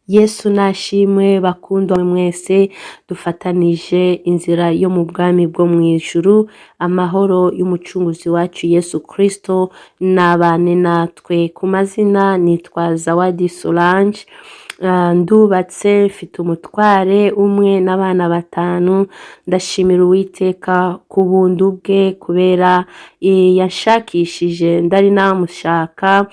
Yesu nashimwe bakundwa mwese dufatanije inzira yo mu bwami bwo mw'ijuru, amahoro y'umucunguzi wacu Yesu Kristo nabane natwe. Ku mazina nitwa Zawadi Solange, ndubatse, mfite umutware umwe n'abana 5. Ndashimira Uwiteka ku buntu bwe kubera yashakishije ndari namushaka,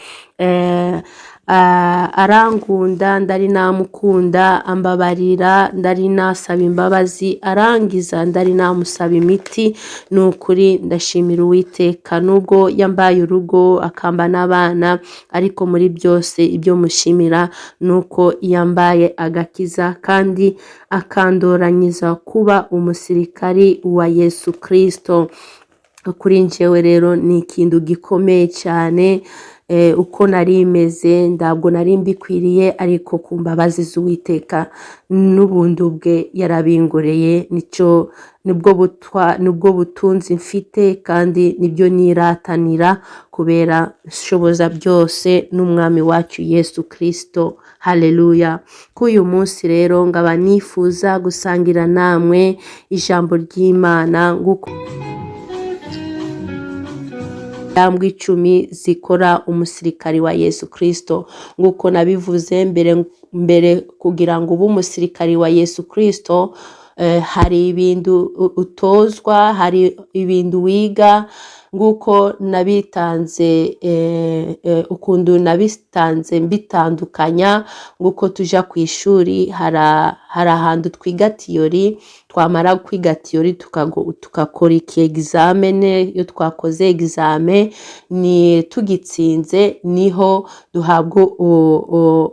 arangunda ndari namukunda, ambabarira ndari nasaba imbabazi, arangiza ndari namusaba imiti. Nukuri ndashimira Uwiteka nubwo yambaye urugo akamba n'abana, ariko muri byose ibyo mushimira nuko yambaye agakiza kandi akandoranyiza kuba umusirikari wa Yesu Kristo. Kuri njyewe rero ni ikintu gikomeye cyane. Uko nari meze ntabwo nari mbikwiriye, ariko ku mbabazi z'Uwiteka n'ubuntu bwe yarabingoreye. Nibwo butunzi mfite kandi nibyo niratanira, kubera nshoboza byose n'umwami wacu Yesu Kristo. Haleluya. K'uyu munsi rero ngaba nifuza gusangira namwe ijambo ry'Imana nguko intambwe 10 zikora umusirikari wa Yesu Kristo. Nguko nabivuze mbere kugira ngo ube umusirikari wa Yesu Kristo, hari ibintu utozwa, hari ibintu wiga. Nguko nabitanze, ukundu nabitanze mbitandukanya. Nguko tuja ku ishuri, hari ahantu twiga theory, twamara kwiga theory tukakora examene. Iyo twakoze examen ni tugitsinze niho duhabwa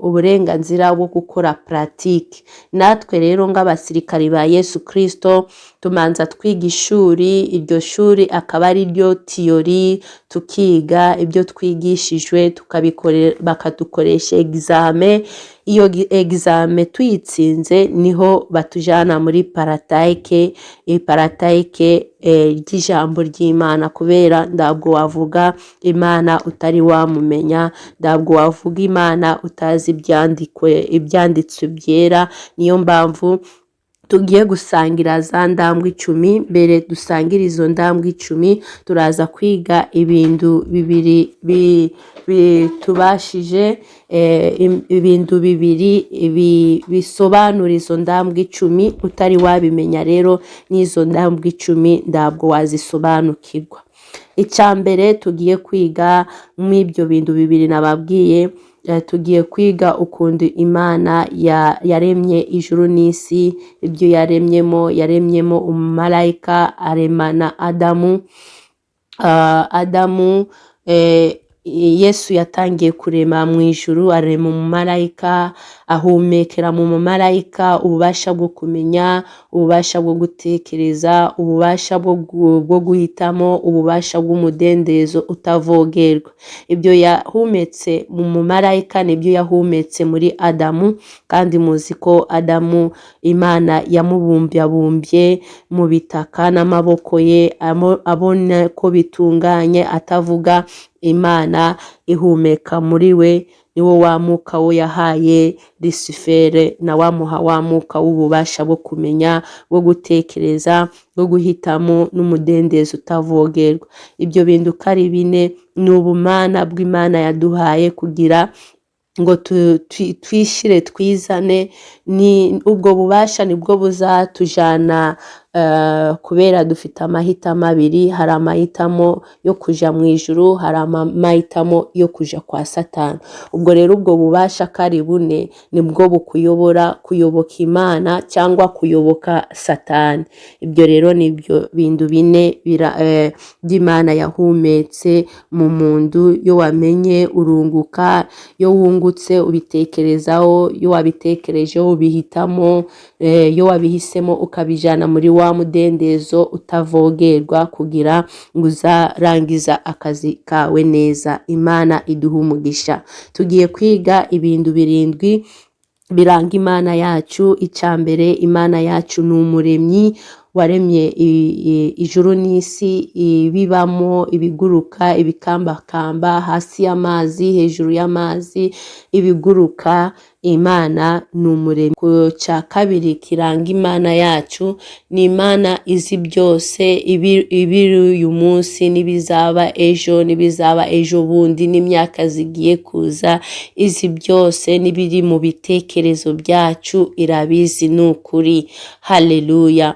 uburenganzira bwo gukora pratique. Natwe rero ng'abasirikari ba Yesu Kristo tumanza twiga ishuri, iryo shuri akaba ari ryo theory, tukiga ibyo twigishijwe tukabikorera, bakadukoresha examen. Iyo examen tuyitsinze niho batujana muri paratike, paratike ry'ijambo ry'Imana, kubera ntabwo wavuga Imana utari wamumenya, ntabwo wavuga Imana utazi ibyanditswe byera. Niyo mpamvu tugiye gusangira za ndambwe 10. Mbere dusangira izo ndambwe 10 turaza kwiga ibintu bibiri bitubashije, ibintu bibiri bisobanura izo ndambwe 10. Utari wabimenya rero n'izo ndambwe 10 ntabwo wazisobanukirwa. Icyambere tugiye kwiga mw'ibyo bintu bibiri nababwiye, tugiye kwiga ukuntu Imana yaremye ijuru n'isi. Ibyo yaremyemo umumarayika, aremana Adamu. Yesu yatangiye kurema mu ijuru, arema umumarayika, ahumekera mu mumarayika ububasha bwo kumenya, ububasha bwo gutekereza, ububasha bwo guhitamo, ububasha bw'umudendezo utavogerwa. Ibyo yahumetse mu mumarayika nibyo yahumetse muri Adamu. Kandi muzi ko Adamu Imana yamubumbuye mu bitaka n'amaboko ye, abona ko bitunganye, atavuga. Imana ihumeka muri we, niwo wa mwuka wo yahaye Lucifere, na wamuha wa mwuka w'ububasha bwo kumenya, bwo gutekereza, bwo guhitamo n'umudendezo utavogerwa. Ibyo bintu kari bine ni ubumana bw'Imana yaduhaye kugira ngo twishire twizane. Ni ubwo bubasha nibwo buzatujana, kubera dufite amahitamo abiri. Hari amahitamo yo kuja mu ijuru, hari amahitamo yo kuja kwa Satani. Ubwo rero ubwo bubasha kari bune nibwo bukuyobora kuyoboka Imana cyangwa kuyoboka Satani. Ibyo rero nibyo bintu bine by'Imana yahumetse mu muntu. Yo wamenye urunguka, yo wungutse ubitekerezaho, yo wabitekerejeho ubihitamo, yo wabihisemo ukabijana muri wa mudendezo utavogerwa, kugira ngo uzarangiza akazi kawe neza. Imana iduha umugisha. Tugiye kwiga ibintu 7 biranga Imana yacu. Icyambere, Imana yacu ni umuremyi waremye ijuru n'isi, ibibamo, ibiguruka, ibikambakamba, hasi y'amazi, hejuru y'amazi, ibiguruka, Imana ni umuremyi. Ku cya kabiri kiranga Imana yacu, ni Imana izi byose, ibiri uyu munsi n'ibizaba ejo bundi n'imyaka zigiye kuza, izi byose n'ibiri mu bitekerezo byacu irabizi, ni ukuri. Haleluya.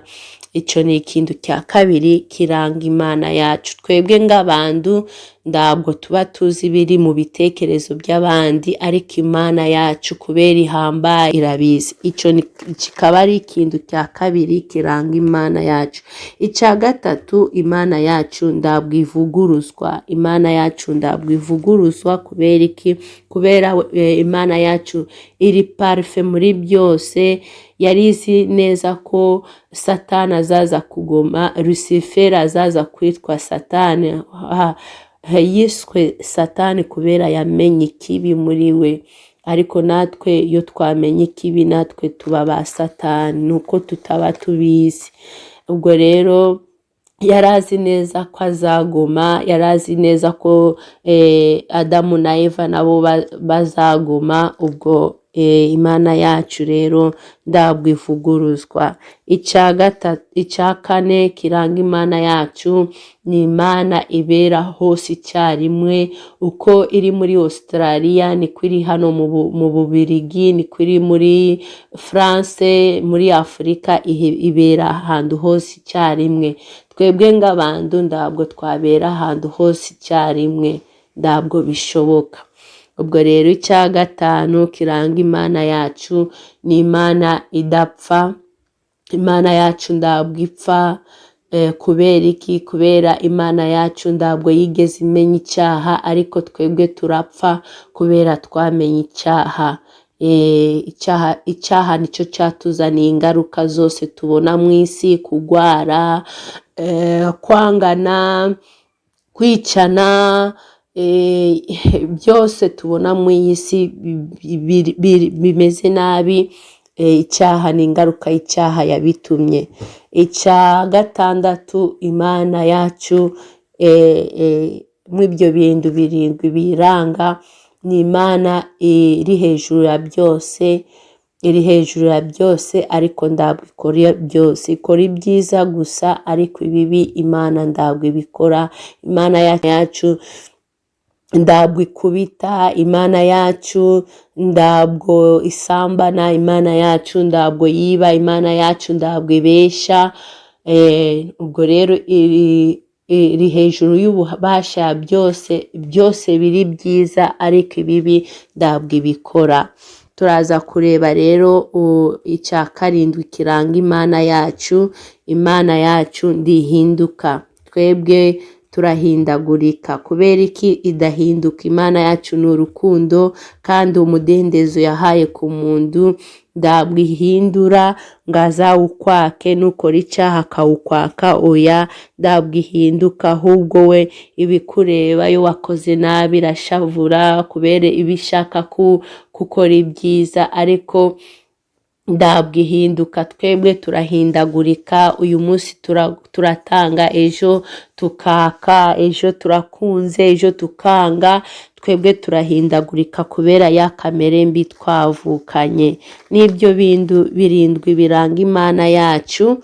Icyo ni ikintu cya kabiri kiranga Imana yacu. Twebwe nk'abantu ntabwo tuba tuzi ibiri mu bitekerezo by'abandi, ariko Imana yacu kubera ihambaye irabizi. Icyo kikaba ari ikintu cya kabiri kiranga Imana yacu. Icya gatatu, Imana yacu ntabwo ivuguruzwa. Imana yacu ntabwo ivuguruzwa kubera iki? Kubera Imana yacu iri parufe muri byose. Yari izi neza ko Satani azaza kugoma, Luciferi azaza kwitwa Satani. Yiswe Satani kubera yamenye ikibi muri we, ariko natwe iyo twamenye ikibi natwe tuba ba Satani, nuko tutaba tubizi. Ubwo rero yari azi neza ko azagoma, yari azi neza ko Adamu na Eva nabo bazagoma. Ubwo Imana yacu rero ntabwo ivuguruzwa. Icya kane kiranga Imana yacu, ni Imana ibera hose icyarimwe. Uko iri muri Australia niko iri hano mu Bubiligi, niko iri muri France, muri Afurika, ibera ahantu hose icyarimwe. Twebwe nk'abantu ntabwo twabera ahantu hose icyarimwe, ntabwo bishoboka. Ubwo rero icya gatanu kiranga Imana yacu, ni Imana idapfa. Imana yacu ntabwo ipfa. Kubera iki? Kubera Imana yacu ntabwo yigeze imenya icyaha, ariko twebwe turapfa kubera twamenye icyaha. Icyaha nicyo cyatuzaniye ingaruka zose tubona mu isi: kurwara, kwangana, kwicana, byose tubona mu iyi si bimeze nabi. Icyaha ni ingaruka y'icyaha yabitumye. Icya gatandatu, Imana yacu mu ibyo bintu birindwi biranga, ni Imana iri hejuru ya byose, iri hejuru ya byose, ariko ntabwo ikora byose. Ikora ibyiza gusa, ariko ibibi Imana ntabwo ibikora. Imana yacu ntabwo ikubita, Imana yacu ntabwo isambana, Imana yacu ntabwo yiba, Imana yacu ntabwo ibeshya. Ubwo rero iri hejuru y'ububasha byose biri byiza, ariko ibibi ntabwo ibikora. Turaza kureba rero icya karindwi kiranga Imana yacu. Imana yacu ndihinduka. Twebwe turahindagurika. Kubera iki idahinduka? Imana yacu ni urukundo, kandi umudendezo yahaye ku muntu ntabwo ihindura ngo azawukwake, nukora icyaha akawukwaka. Oya, ntabwo ihinduka, ahubwo we ibikureba iyo wakoze nabi irashavura kubera ibishaka gukora ibyiza, ariko ntabwo ihinduka. Twebwe turahindagurika. Uyu munsi turatanga, ejo tukaka, ejo turakunze, ejo tukanga. Twebwe turahindagurika kubera ya kamere mbi twavukanye. N'ibyo bintu birindwi biranga Imana yacu.